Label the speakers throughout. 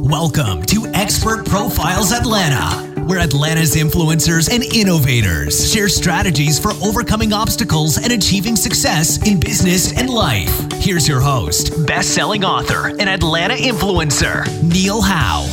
Speaker 1: Welcome to Expert Profiles Atlanta, where Atlanta's influencers and innovators share strategies for overcoming obstacles and achieving success in business and life. Here's your host, best-selling author and Atlanta influencer, Neil Howe.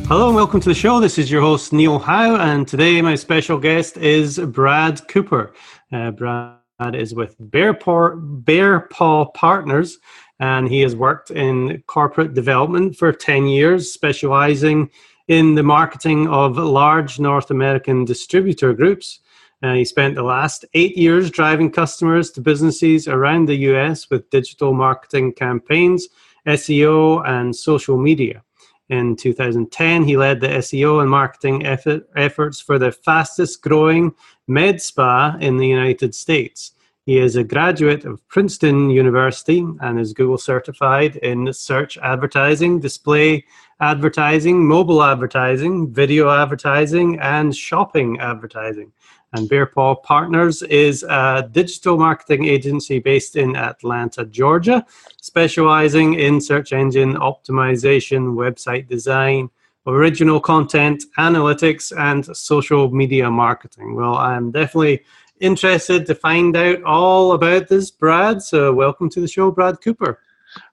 Speaker 2: Hello and welcome to the show. This is your host, Neil Howe, and today my special guest is Brad Cooper. Brad is with BearPaw Partners, and he has worked in corporate development for 10 years, specializing in the marketing of large North American distributor groups. He spent the last 8 years driving customers to businesses around the US with digital marketing campaigns, SEO, and social media. In 2010, he led the SEO and marketing efforts for the fastest growing med spa in the United States. He is a graduate of Princeton University and is Google certified in search advertising, display advertising, mobile advertising, video advertising, and shopping advertising. And BearPaw Partners is a digital marketing agency based in Atlanta, Georgia, specializing in search engine optimization, website design, original content, analytics, and social media marketing. Well, I'm definitely interested to find out all about this, Brad. So welcome to the show, Brad Cooper.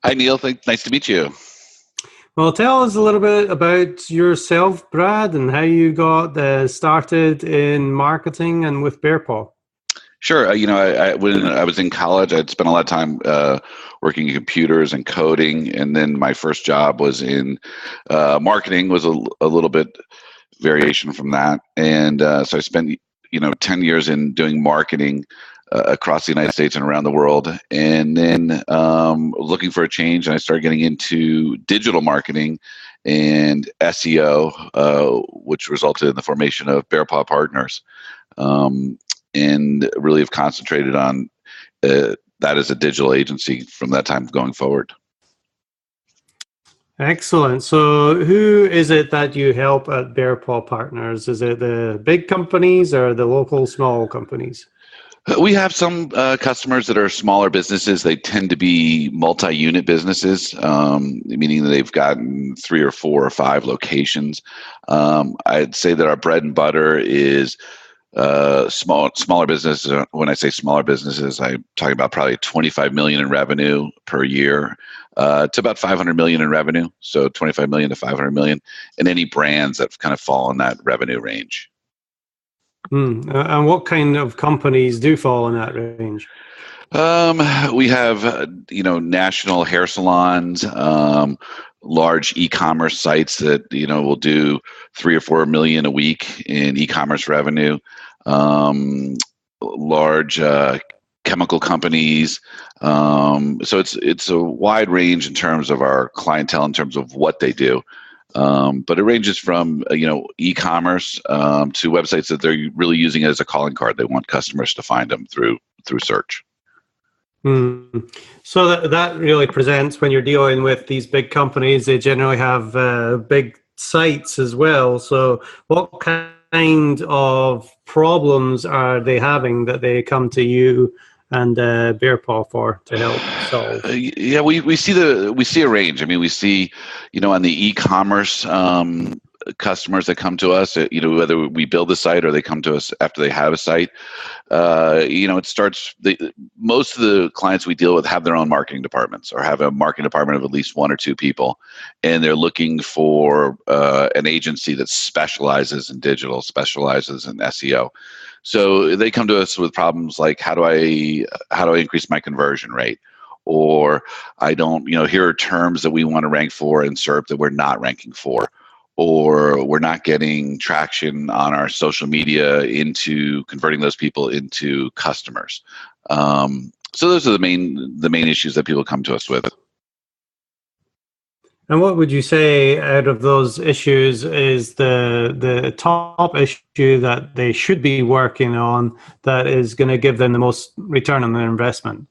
Speaker 3: Hi, Neil. Nice to meet you.
Speaker 2: Well, tell us a little bit about yourself, Brad, and how you got started in marketing and with BearPaw.
Speaker 3: Sure. When I was in college, I'd spent a lot of time working in computers and coding, and then my first job was in marketing, was a little bit variation from that. And so I spent 10 years in doing marketing across the United States and around the world. And then looking for a change, and I started getting into digital marketing and SEO, which resulted in the formation of BearPaw Partners. And really have concentrated on that as a digital agency from that time going forward. Excellent.
Speaker 2: So who is it that you help at BearPaw Partners? Is it the big companies or the local small companies?
Speaker 3: We have some customers that are smaller businesses. They tend to be multi-unit businesses, meaning that they've gotten 3 or 4 or 5 locations. I'd say that our bread and butter is smaller businesses. When I say smaller businesses, I'm talking about probably 25 million in revenue per year to about 500 million in revenue. So 25 million to 500 million, and any brands that kind of fall in that revenue range.
Speaker 2: And what kind of companies do fall in that range?
Speaker 3: We have, national hair salons, large e-commerce sites that, will do 3 or 4 million a week in e-commerce revenue, large chemical companies. So it's a wide range in terms of our clientele, in terms of what they do. But it ranges from, e-commerce to websites that they're really using as a calling card. They want customers to find them through search.
Speaker 2: So that really presents, when you're dealing with these big companies, they generally have big sites as well. So what kind of problems are they having that they come to you and BearPaw for to help solve?
Speaker 3: Yeah, we see a range. I mean, we see, on the e-commerce customers that come to us, whether we build a site or they come to us after they have a site. It starts. Most of the clients we deal with have their own marketing departments or have a marketing department of at least 1 or 2 people, and they're looking for an agency that specializes in digital, specializes in SEO. So they come to us with problems like, how do I increase my conversion rate? Or I don't, here are terms that we want to rank for in SERP that we're not ranking for, or we're not getting traction on our social media into converting those people into customers. So those are the main issues that people come to us with.
Speaker 2: And what would you say out of those issues is the top issue that they should be working on that is going to give them the most return on their investment?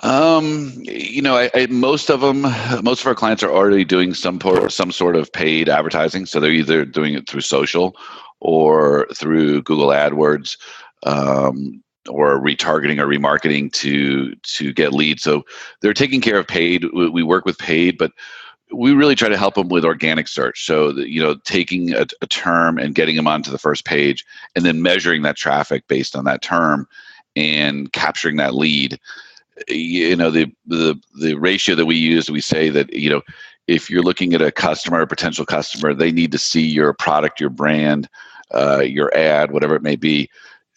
Speaker 3: Most of our clients are already doing some sort of paid advertising. So they're either doing it through social or through Google AdWords, or retargeting or remarketing to get leads. So they're taking care of paid. We work with paid, but we really try to help them with organic search. So, taking a term and getting them onto the first page, and then measuring that traffic based on that term and capturing that lead. The ratio that we use, we say that, if you're looking at a customer, a potential customer, they need to see your product, your brand, your ad, whatever it may be,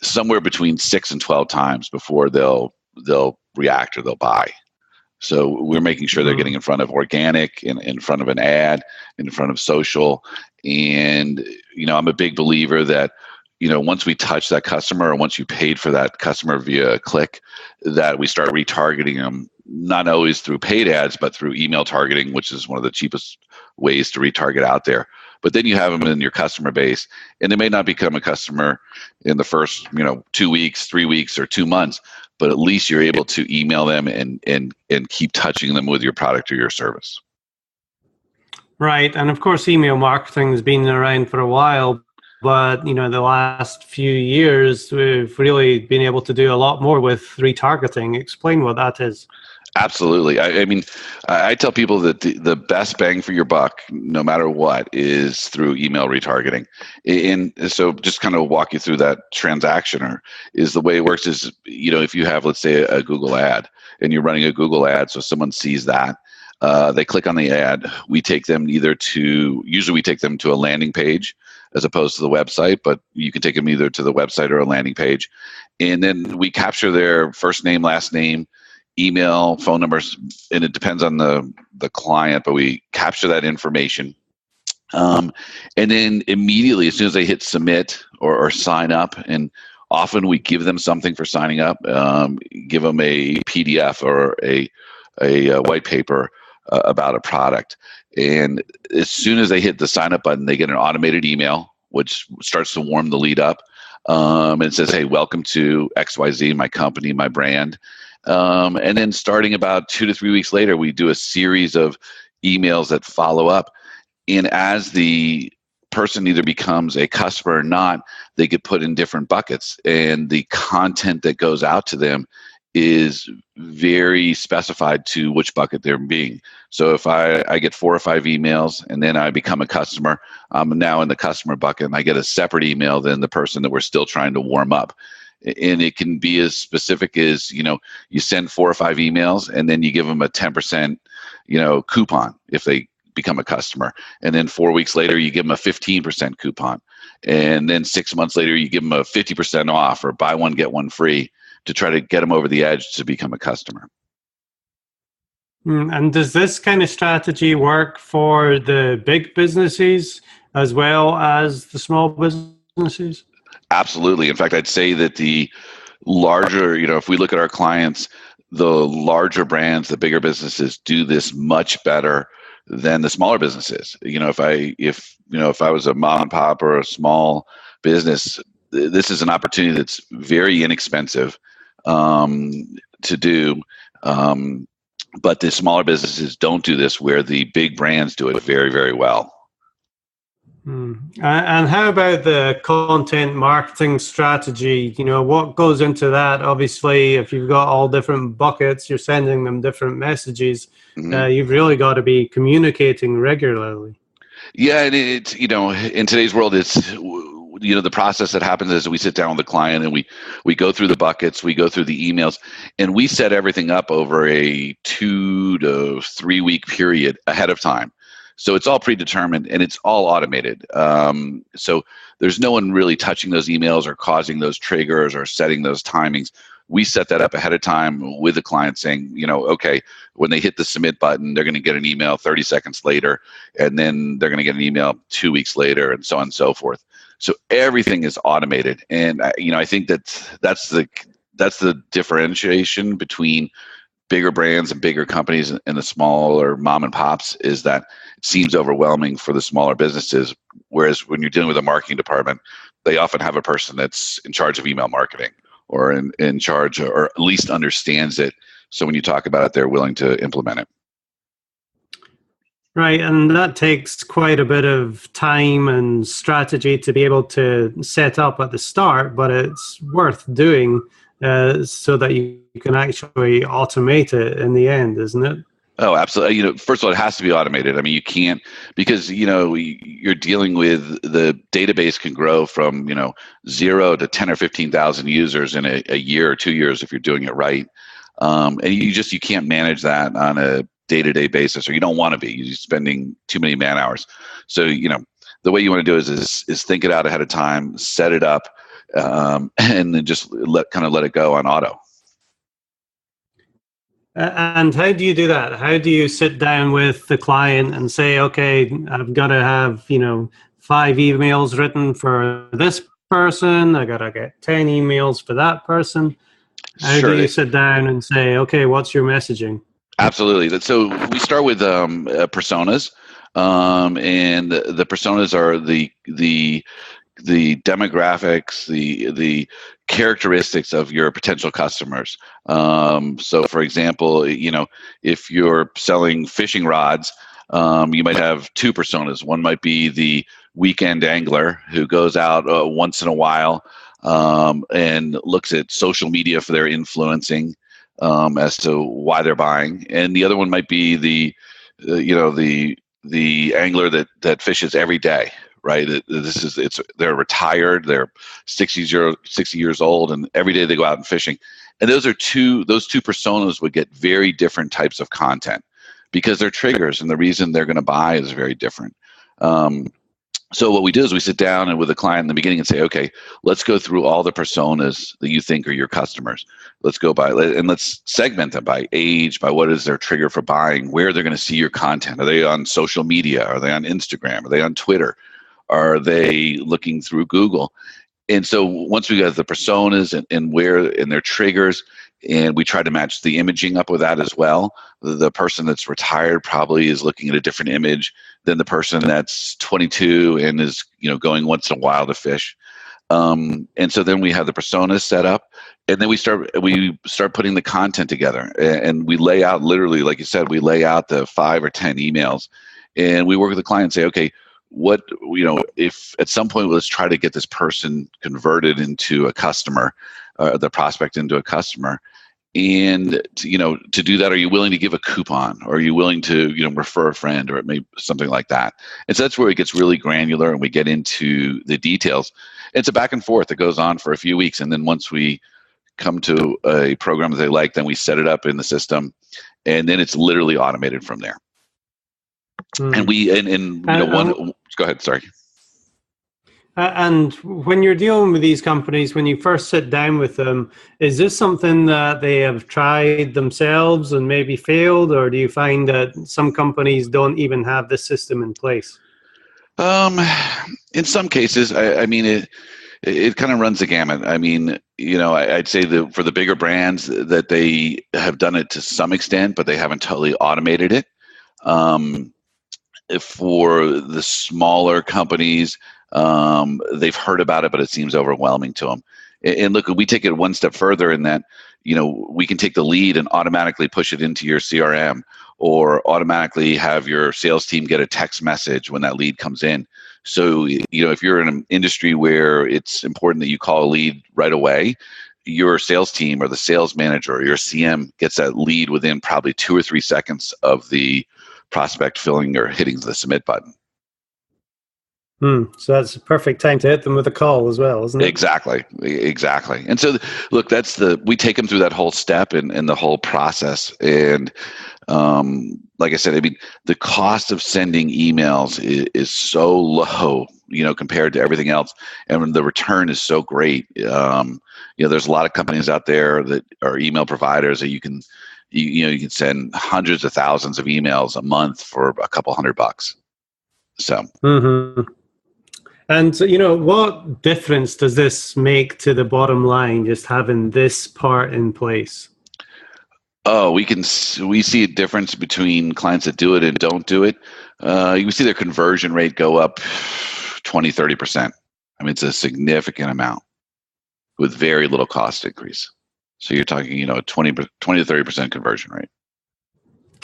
Speaker 3: somewhere between 6 and 12 times before they'll react or they'll buy. So we're making sure they're getting in front of organic, in front of an ad, in front of social. And, I'm a big believer that, once we touch that customer, or once you paid for that customer via a click, that we start retargeting them, not always through paid ads, but through email targeting, which is one of the cheapest ways to retarget out there. But then you have them in your customer base, and they may not become a customer in the first, 2 weeks, 3 weeks, or 2 months, but at least you're able to email them and keep touching them with your product or your service.
Speaker 2: Right. And of course, email marketing has been around for a while, but the last few years, we've really been able to do a lot more with retargeting. Explain what that is.
Speaker 3: Absolutely. I mean, I tell people that the best bang for your buck, no matter what, is through email retargeting. And so just kind of walk you through that transaction, or is the way it works is, if you have, let's say, a Google ad, and you're running a Google ad, so someone sees that, they click on the ad, we take them usually we take them to a landing page as opposed to the website, but you can take them either to the website or a landing page. And then we capture their first name, last name, email, phone numbers, and it depends on the client, but we capture that information. And then immediately, as soon as they hit submit or sign up, and often we give them something for signing up, give them a PDF or a white paper about a product. And as soon as they hit the sign up button, they get an automated email, which starts to warm the lead up. And it says, hey, welcome to XYZ, my company, my brand. And then starting about 2 to 3 weeks later, we do a series of emails that follow up. And as the person either becomes a customer or not, they get put in different buckets. And the content that goes out to them is very specified to which bucket they're being. So if I get 4 or 5 emails and then I become a customer, I'm now in the customer bucket, and I get a separate email than the person that we're still trying to warm up. And it can be as specific as, you send 4 or 5 emails, and then you give them a 10%, coupon if they become a customer. And then 4 weeks later, you give them a 15% coupon. And then 6 months later, you give them a 50% off, or buy one, get one free, to try to get them over the edge to become a customer.
Speaker 2: And does this kind of strategy work for the big businesses as well as the small businesses?
Speaker 3: Absolutely. In fact, I'd say that the larger, if we look at our clients, the larger brands, the bigger businesses do this much better than the smaller businesses. If I was a mom and pop or a small business, this is an opportunity that's very inexpensive to do. But the smaller businesses don't do this, where the big brands do it very, very well.
Speaker 2: And how about the content marketing strategy? What goes into that? Obviously, if you've got all different buckets, you're sending them different messages. You've really got to be communicating regularly.
Speaker 3: Yeah, and it's, in today's world, it's, the process that happens is we sit down with the client and we go through the buckets, we go through the emails, and we set everything up over a 2 to 3 week period ahead of time. So it's all predetermined and it's all automated. So there's no one really touching those emails or causing those triggers or setting those timings. We set that up ahead of time with the client, saying, okay, when they hit the submit button, they're going to get an email 30 seconds later, and then they're going to get an email 2 weeks later, and so on and so forth. So everything is automated. And I think that's the differentiation between bigger brands and bigger companies and the smaller mom and pops, is that it seems overwhelming for the smaller businesses. Whereas when you're dealing with a marketing department, they often have a person that's in charge of email marketing, or in charge, or at least understands it. So when you talk about it, they're willing to implement it.
Speaker 2: Right, and that takes quite a bit of time and strategy to be able to set up at the start, but it's worth doing so that you can actually automate it in the end, isn't it?
Speaker 3: Oh, absolutely. First of all, it has to be automated. I mean, you can't, because, you're dealing with, the database can grow from, 0 to 10 or 15,000 users in a year or 2 years if you're doing it right. And you can't manage that on a day-to-day basis, or you don't want to be. You're spending too many man hours. So, the way you want to do it is think it out ahead of time, set it up, and then just let it go on auto.
Speaker 2: And how do you do that? How do you sit down with the client and say, okay, I've got to have, 5 emails written for this person. I got to get 10 emails for that person. How do you sit down and say, okay, what's your messaging?
Speaker 3: Absolutely. So we start with personas, and the personas are the demographics, the characteristics of your potential customers. So, for example, if you're selling fishing rods, you might have 2 personas. One might be the weekend angler who goes out once in a while and looks at social media for their influencing as to why they're buying, and the other one might be the angler that fishes every day. Right. They're retired. They're 60 years old, and every day they go out and fishing. And those two personas would get very different types of content because they're triggers, and the reason they're going to buy is very different. So what we do is we sit down and with the client in the beginning and say, okay, let's go through all the personas that you think are your customers. Let's go and let's segment them by age, by what is their trigger for buying, where they're going to see your content. Are they on social media? Are they on Instagram? Are they on Twitter? Are they looking through Google? And so once we got the personas and their triggers, and we try to match the imaging up with that as well. The person that's retired probably is looking at a different image than the person that's 22 and is going once in a while to fish. And so then we have the personas set up, and then we start putting the content together, and we lay out, literally, like you said, we lay out the 5 or 10 emails, and we work with the client and say, okay, if at some point let's try to get this person converted into a customer, the prospect into a customer. And to do that, are you willing to give a coupon? Or are you willing to refer a friend, or it may something like that? And so that's where it gets really granular, and we get into the details. It's a back and forth that goes on for a few weeks, and then once we come to a program that they like, then we set it up in the system, and then it's literally automated from there. And go ahead. Sorry.
Speaker 2: And when you're dealing with these companies, when you first sit down with them, is this something that they have tried themselves and maybe failed, or do you find that some companies don't even have this system in place?
Speaker 3: In some cases, I mean, it kind of runs the gamut. I mean, I'd say that for the bigger brands that they have done it to some extent, but they haven't totally automated it. For the smaller companies, they've heard about it, but it seems overwhelming to them. And look, we take it one step further in that, we can take the lead and automatically push it into your CRM, or automatically have your sales team get a text message when that lead comes in. So, if you're in an industry where it's important that you call a lead right away, your sales team or the sales manager or your CM gets that lead within probably 2 or 3 seconds of the prospect filling or hitting the submit button.
Speaker 2: So that's a perfect time to hit them with a call as well, isn't it?
Speaker 3: Exactly. And so, look, we take them through that whole step and the whole process. And like I said, I mean, the cost of sending emails is so low, compared to everything else, and the return is so great. There's a lot of companies out there that are email providers that you can send hundreds of thousands of emails a month for a couple $100. So.
Speaker 2: Mm-hmm. And what difference does this make to the bottom line, just having this part in place?
Speaker 3: Oh, we see a difference between clients that do it and don't do it. You can see their conversion rate go up 20-30%. I mean, it's a significant amount with very little cost increase. So you're talking, 20 to 30% conversion rate.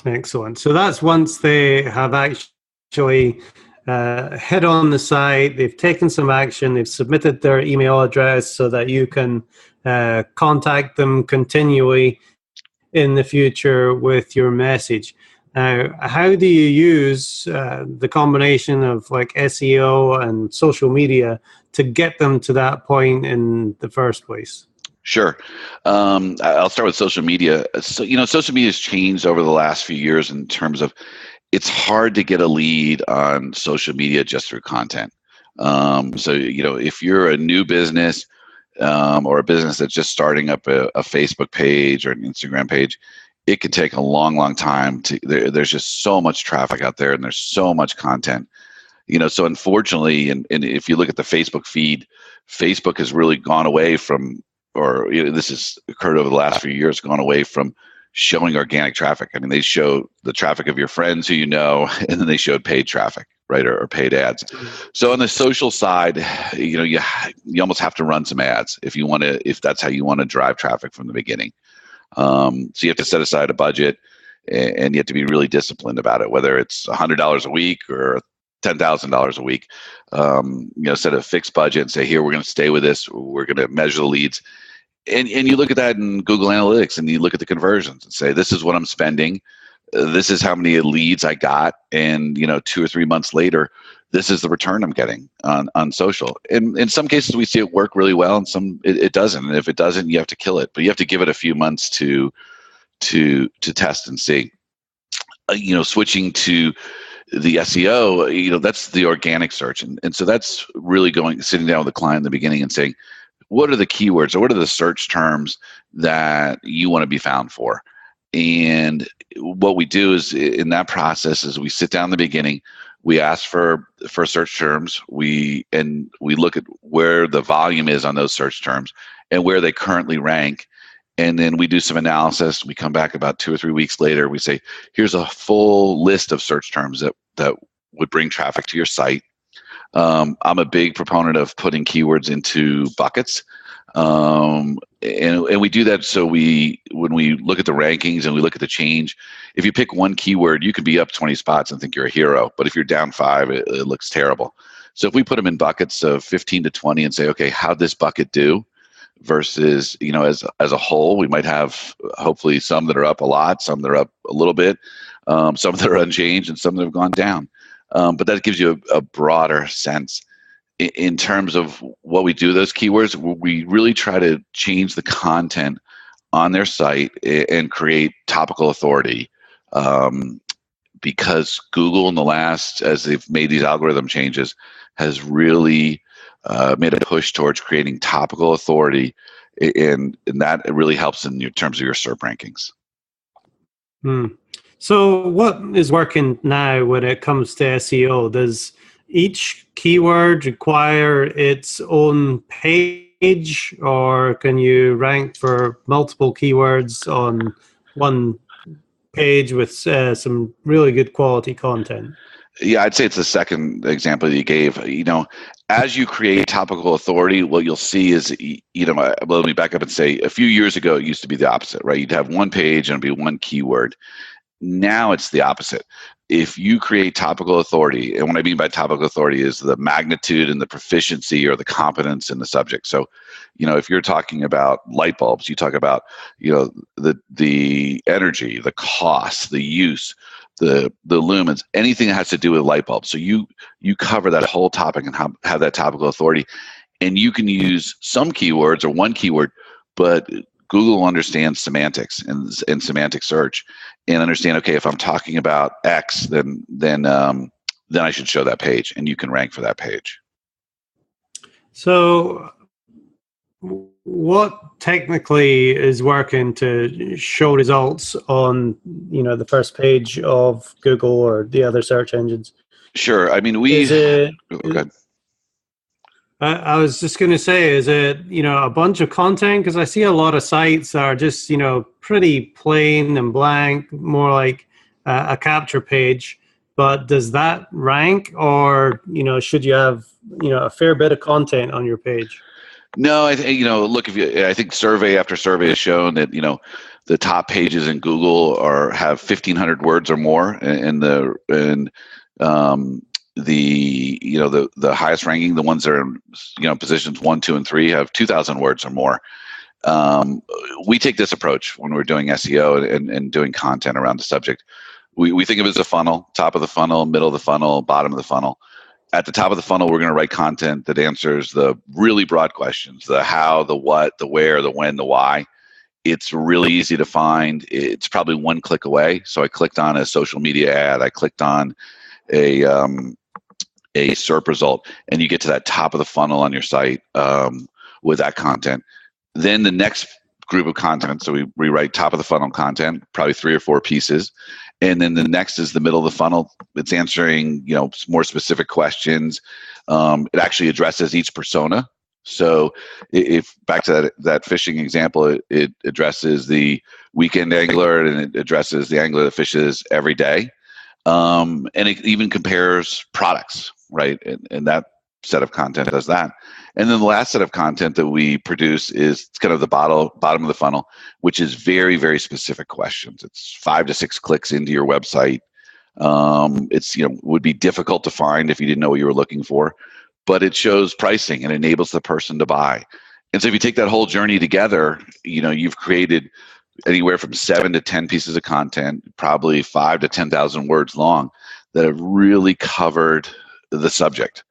Speaker 2: Excellent. So that's once they have actually hit on the site, they've taken some action, they've submitted their email address so that you can contact them continually in the future with your message. Now, how do you use the combination of like SEO and social media to get them to that point in the first place?
Speaker 3: Sure. I'll start with social media. So, social media has changed over the last few years in terms of it's hard to get a lead on social media just through content. So, if you're a new business or a business that's just starting up a Facebook page or an Instagram page, it can take a long, long time. There's just so much traffic out there and there's so much content. So unfortunately, and if you look at the Facebook feed, Facebook has really gone away from, or this has occurred over the last few years, gone away from showing organic traffic. I mean, they show the traffic of your friends who you know, and then they showed paid traffic, right, or paid ads. So on the social side, you almost have to run some ads if that's how you want to drive traffic from the beginning. So you have to set aside a budget, and you have to be really disciplined about it, whether it's $100 a week or $10,000 a week. Set a fixed budget and say, here, we're going to stay with this. We're going to measure the leads. And you look at that in Google Analytics and you look at the conversions and say, this is what I'm spending. This is how many leads I got. And, 2 or 3 months later, this is the return I'm getting on social. And in some cases, we see it work really well, and some it doesn't. And if it doesn't, you have to kill it. But you have to give it a few months to test and see. Switching to the SEO, that's the organic search. And so that's really sitting down with the client in the beginning and saying, what are the keywords or what are the search terms that you want to be found for? And what we do is in that process is we sit down in the beginning, we ask for search terms, we look at where the volume is on those search terms and where they currently rank. And then we do some analysis. We come back about 2 or 3 weeks later. We say, here's a full list of search terms that would bring traffic to your site. I'm a big proponent of putting keywords into buckets. And we do that so when we look at the rankings and we look at the change, if you pick one keyword, you could be up 20 spots and think you're a hero. But if you're down 5, it looks terrible. So if we put them in buckets of 15 to 20 and say, okay, how'd this bucket do? Versus, as a whole, we might have hopefully some that are up a lot, some that are up a little bit, some that are unchanged, and some that have gone down. But that gives you a broader sense. In terms of what we do with those keywords, we really try to change the content on their site and create topical authority. Because Google in the last, as they've made these algorithm changes, has really made a push towards creating topical authority, and that really helps in terms of your SERP rankings.
Speaker 2: So what is working now when it comes to SEO? Does each keyword require its own page, or can you rank for multiple keywords on one page with some really good quality content?
Speaker 3: Yeah, I'd say it's the second example that you gave. As you create topical authority, what you'll see is, let me back up and say, a few years ago, it used to be the opposite, right? You'd have one page and it'd be one keyword. Now it's the opposite. If you create topical authority, and what I mean by topical authority is the magnitude and the proficiency or the competence in the subject. So, if you're talking about light bulbs, you talk about, the energy, the cost, the use, the lumens, anything that has to do with light bulbs. So you cover that whole topic and have that topical authority, and you can use some keywords or one keyword, but Google understands semantics and semantic search, and understand, okay, if I'm talking about X, then I should show that page, and you can rank for that page.
Speaker 2: So what technically is working to show results on, the first page of Google or the other search engines?
Speaker 3: Sure. I mean,
Speaker 2: I was just going to say, is it, a bunch of content? Because I see a lot of sites that are just, pretty plain and blank, more like a capture page. But does that rank, or, should you have, a fair bit of content on your page?
Speaker 3: No, I think, look, I think survey after survey has shown that, the top pages in Google have 1,500 words or more, and the highest ranking, the ones that are in, positions 1, 2, and 3 have 2,000 words or more. We take this approach when we're doing SEO and doing content around the subject. we think of it as a funnel: top of the funnel, middle of the funnel, bottom of the funnel. At the top of the funnel, we're going to write content that answers the really broad questions: the how, the what, the where, the when, the why. It's really easy to find. It's probably one click away. So I clicked on a social media ad. I clicked on a SERP result, and you get to that top of the funnel on your site with that content. Then the next group of content, so we write top of the funnel content, probably 3 or 4 pieces. And then the next is the middle of the funnel. It's answering, more specific questions. It actually addresses each persona. So if back to that fishing example, it addresses the weekend angler, and it addresses the angler that fishes every day. And it even compares products, right? And that set of content does that. And then the last set of content that we produce is kind of the bottom of the funnel, which is very, very specific questions. It's 5 to 6 clicks into your website. It's would be difficult to find if you didn't know what you were looking for, but it shows pricing and enables the person to buy. And so if you take that whole journey together, you've created anywhere from 7 to 10 pieces of content, probably 5 to 10,000 words long, that have really covered the subject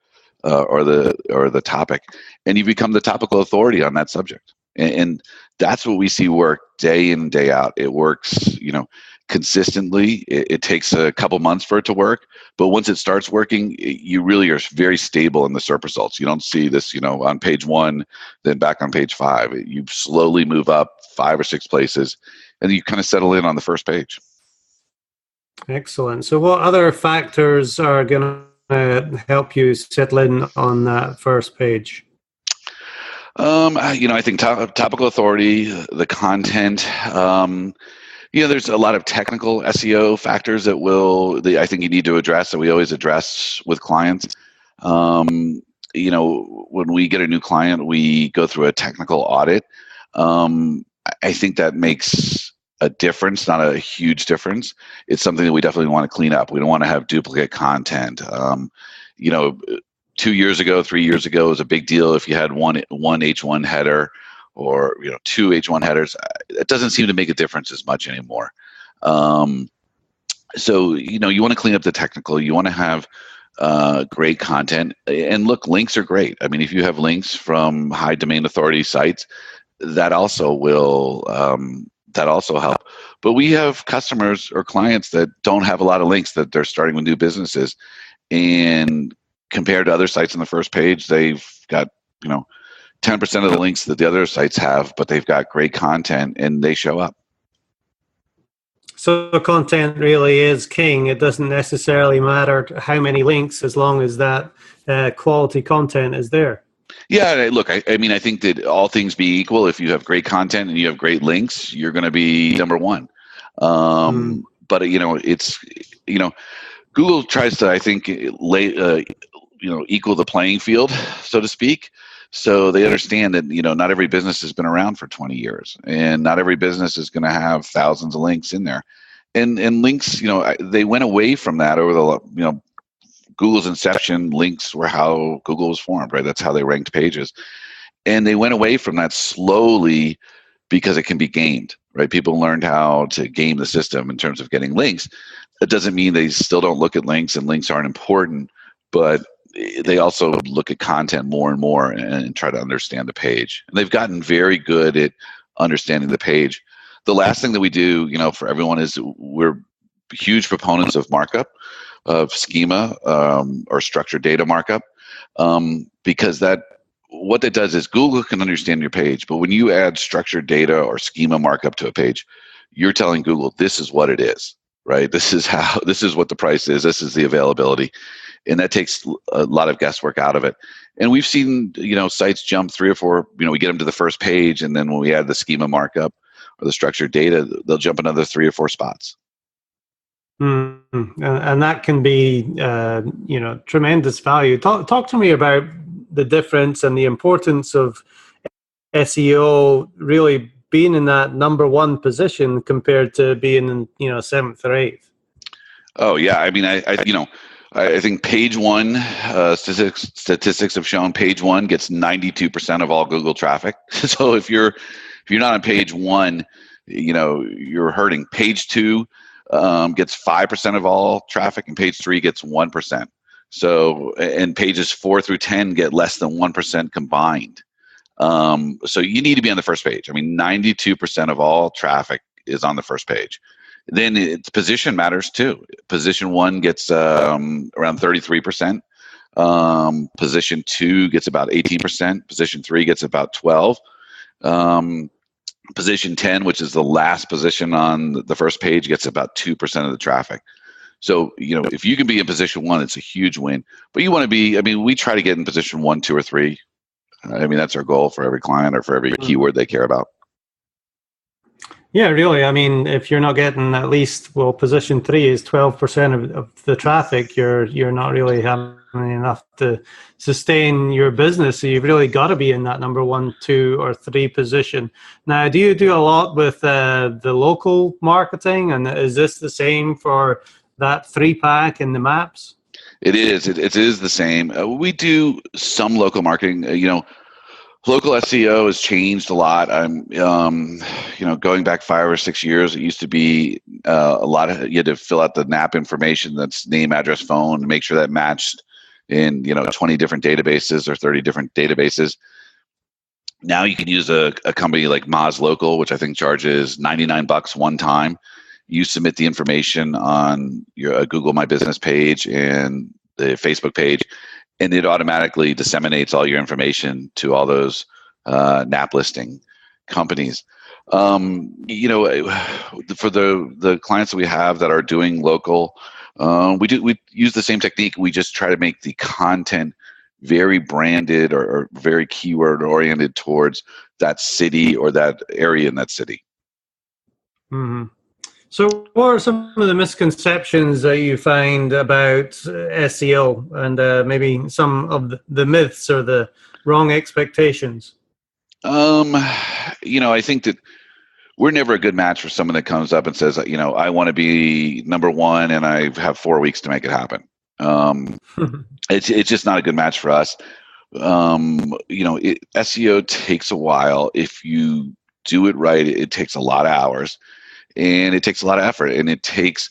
Speaker 3: or the topic, and you become the topical authority on that subject. And that's what we see work day in and day out. It works, consistently. It takes a couple months for it to work, but once it starts working, you really are very stable in the SERP results. You don't see this, on page 1, then back on page 5. You slowly move up 5 or 6 places, and you kind of settle in on the first page.
Speaker 2: Excellent. So what other factors are going to help you settle in on that first page?
Speaker 3: I think topical authority, the content. There's a lot of technical SEO factors that I think you need to address, that we always address with clients. When we get a new client, we go through a technical audit. I think that makes a difference, not a huge difference. It's something that we definitely want to clean up. We don't want to have duplicate content. 2 years ago, 3 years ago, it was a big deal if you had one H1 header or 2 H1 headers. It doesn't seem to make a difference as much anymore. So you want to clean up the technical. You want to have great content. And look, links are great. I mean, if you have links from high domain authority sites, that also will help. But we have customers or clients that don't have a lot of links, that they're starting with new businesses, and compared to other sites on the first page, they've got 10% of the links that the other sites have, but they've got great content and they show up.
Speaker 2: So content really is king. It doesn't necessarily matter how many links, as long as that quality content is there.
Speaker 3: Yeah, look, I mean, I think that all things being equal, if you have great content and you have great links, you're going to be number one. But it's Google tries to, I think, equal the playing field, so to speak. So they understand that not every business has been around for 20 years, and not every business is going to have thousands of links in there. And links, they went away from that over the Google's inception. Links were how Google was formed, right? That's how they ranked pages. And they went away from that slowly because it can be gamed, right? People learned how to game the system in terms of getting links. It doesn't mean they still don't look at links, and links aren't important, but they also look at content more and more and try to understand the page. And they've gotten very good at understanding the page. The last thing that we do, for everyone, is we're huge proponents of markup, of schema or structured data markup, because what that does is Google can understand your page, but when you add structured data or schema markup to a page, you're telling Google, this is what it is, right? This is what the price is. This is the availability. And that takes a lot of guesswork out of it. And we've seen, sites jump 3 or 4, we get them to the first page, and then when we add the schema markup or the structured data, they'll jump another 3 or 4 spots.
Speaker 2: And that can be, tremendous value. Talk to me about the difference and the importance of SEO really being in that number one position compared to being in, 7th or 8th. Oh yeah, I mean,
Speaker 3: I think page one statistics have shown page one gets 92% of all Google traffic. So if you're not on page one, you're hurting. Page two, gets 5% of all traffic, and page 3 gets 1%. So, and pages 4 through 10 get less than 1% combined. So you need to be on the first page. I mean, 92% of all traffic is on the first page. Then its position matters too. Position 1 gets around 33%. Position 2 gets about 18%. Position 3 gets about 12%. Position 10, which is the last position on the first page, gets about 2% of the traffic. So, if you can be in position 1, it's a huge win. But you want to be, we try to get in position 1, 2, or 3. That's our goal for every client or for every keyword they care about.
Speaker 2: Yeah, really. If you're not getting at least, position 3 is 12% of the traffic, you're not really having enough to sustain your business. So you've really got to be in that number 1, 2, or 3 position. Now, do you do a lot with the local marketing? And is this the same for that 3-pack in the maps?
Speaker 3: It is. It is the same. We do some local marketing. Local SEO has changed a lot. I'm, going back 5 or 6 years, it used to be a lot of, you had to fill out the NAP information, that's name, address, phone, to make sure that matched in, 20 different databases or 30 different databases. Now you can use a company like Moz Local, which I think charges $99 one time. You submit the information on your Google My Business page and the Facebook page, and it automatically disseminates all your information to all those NAP listing companies. For the clients that we have that are doing local, we use the same technique. We just try to make the content very branded or very keyword oriented towards that city or that area in that city.
Speaker 2: Mm-hmm. So what are some of the misconceptions that you find about SEO and maybe some of the myths or the wrong expectations?
Speaker 3: I think that we're never a good match for someone that comes up and says, I want to be number 1 and I have 4 weeks to make it happen. It's just not a good match for us. SEO takes a while. If you do it right, it takes a lot of hours. And it takes a lot of effort, and it takes,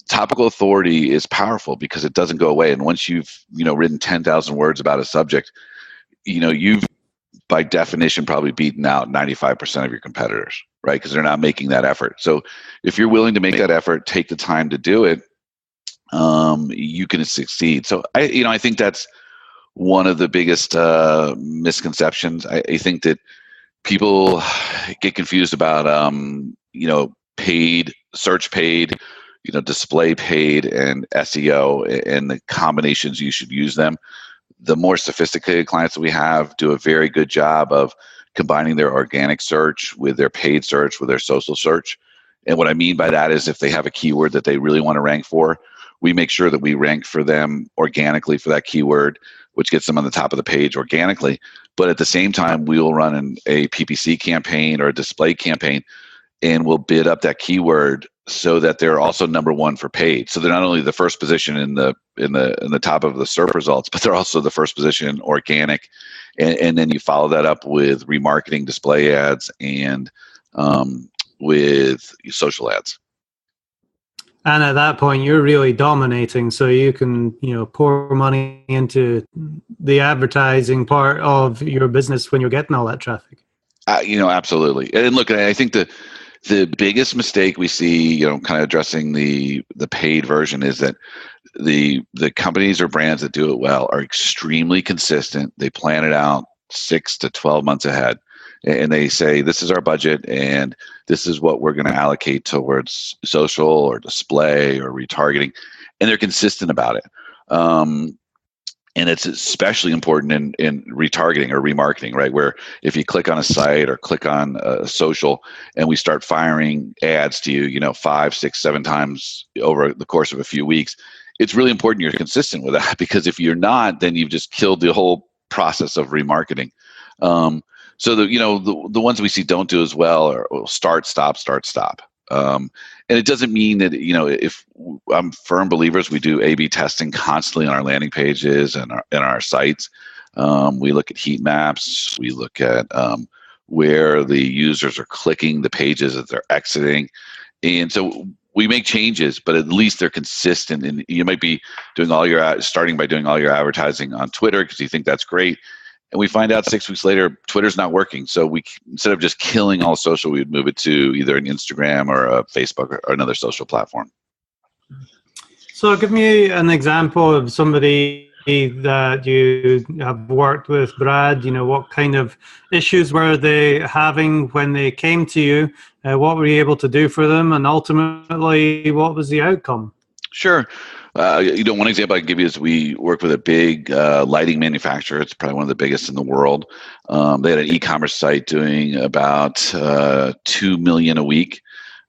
Speaker 3: topical authority is powerful because it doesn't go away. And once you've, written 10,000 words about a subject, you've by definition probably beaten out 95% of your competitors, right? Because they're not making that effort. So if you're willing to make that effort, take the time to do it, you can succeed. So I think that's one of the biggest misconceptions. I think that people get confused about, paid, search paid, display paid, and SEO, and the combinations you should use them. The more sophisticated clients that we have do a very good job of combining their organic search with their paid search with their social search. And what I mean by that is if they have a keyword that they really want to rank for, we make sure that we rank for them organically for that keyword, which gets them on the top of the page organically. But at the same time, we will run a PPC campaign or a display campaign, and we'll bid up that keyword so that they're also number 1 for paid. So they're not only the first position in the top of the SERP results, but they're also the first position organic. And then you follow that up with remarketing, display ads, and with social ads.
Speaker 2: And at that point, you're really dominating, so you can, pour money into the advertising part of your business when you're getting all that traffic.
Speaker 3: Absolutely. And look, I think the biggest mistake we see, kind of addressing the paid version, is that the companies or brands that do it well are extremely consistent. They plan it out 6 to 12 months ahead. And they say, this is our budget, and this is what we're going to allocate towards social or display or retargeting. And they're consistent about it. And it's especially important in retargeting or remarketing, right? Where if you click on a site or click on a social and we start firing ads to you, 5, 6, 7 times over the course of a few weeks, it's really important you're consistent with that, because if you're not, then you've just killed the whole process of remarketing. So the ones we see don't do as well are start, stop, start, stop. And it doesn't mean that, if I'm firm believers, we do A/B testing constantly on our landing pages and our sites. We look at heat maps. We look at where the users are clicking the pages that they're exiting. And so we make changes, but at least they're consistent. And you might be starting by doing all your advertising on Twitter because you think that's great. And we find out 6 weeks later, Twitter's not working. So instead of just killing all social, we would move it to either an Instagram or a Facebook or another social platform.
Speaker 2: So give me an example of somebody that you have worked with, Brad. What kind of issues were they having when they came to you? What were you able to do for them? And ultimately, what was the outcome?
Speaker 3: Sure. One example I can give you is we worked with a big lighting manufacturer. It's probably one of the biggest in the world. They had an e-commerce site doing about $2 million a week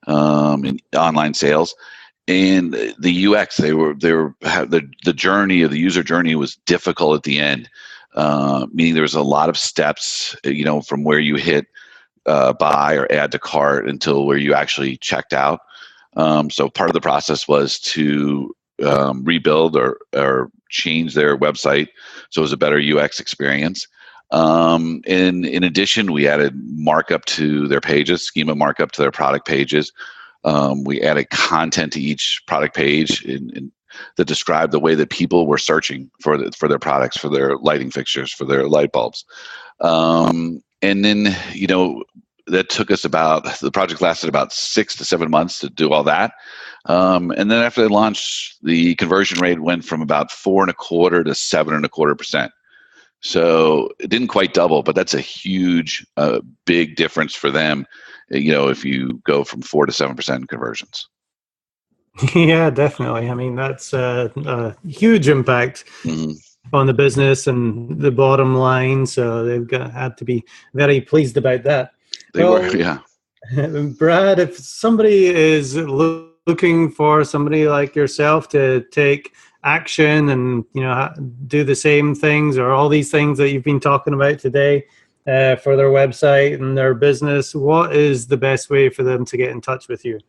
Speaker 3: in online sales. And the UX, the journey of the user journey was difficult at the end, meaning there was a lot of steps, from where you hit buy or add to cart until where you actually checked out. So part of the process was to rebuild or change their website so it was a better UX experience. And in addition, we added markup to their pages, schema markup to their product pages. We added content to each product page that described the way that people were searching for their products, for their lighting fixtures, for their light bulbs. And then, that took us the project lasted about 6 to 7 months to do all that. And then after they launched, the conversion rate went from about 4.25% to 7.25%. So it didn't quite double, but that's a huge, big difference for them. If you go from 4 to 7% conversions.
Speaker 2: Yeah, definitely. I mean, that's a huge impact on the business and the bottom line. So they've had to be very pleased about that.
Speaker 3: They were, yeah.
Speaker 2: Brad, if somebody is looking for somebody like yourself to take action and do the same things or all these things that you've been talking about today for their website and their business, what is the best way for them to get in touch with you?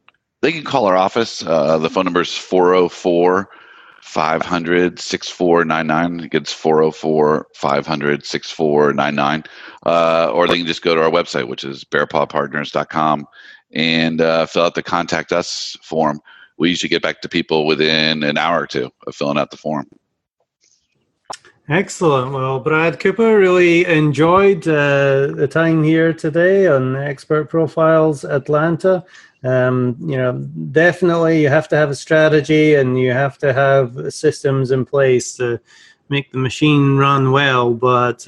Speaker 3: They can call our office. The phone number is 404-500-6499. It's 404-500-6499. Or they can just go to our website, which is BearPawPartners.com, and fill out the Contact Us form. We usually get back to people within an hour or two of filling out the form.
Speaker 2: Excellent. Well, Brad Cooper, really enjoyed the time here today on Expert Profiles Atlanta. Definitely you have to have a strategy and you have to have systems in place to make the machine run well. But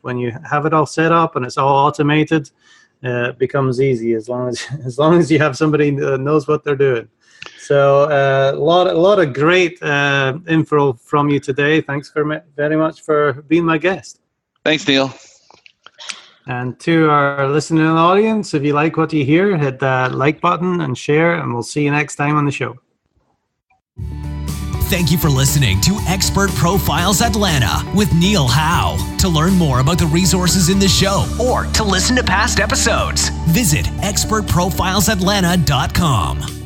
Speaker 2: when you have it all set up and it's all automated, it becomes easy as long as you have somebody that knows what they're doing. So a lot of great info from you today. Thanks very much for being my guest.
Speaker 3: Thanks, Neil.
Speaker 2: And to our listening audience, if you like what you hear, hit that like button and share, and we'll see you next time on the show.
Speaker 1: Thank you for listening to Expert Profiles Atlanta with Neil Howe. To learn more about the resources in the show or to listen to past episodes, visit expertprofilesatlanta.com.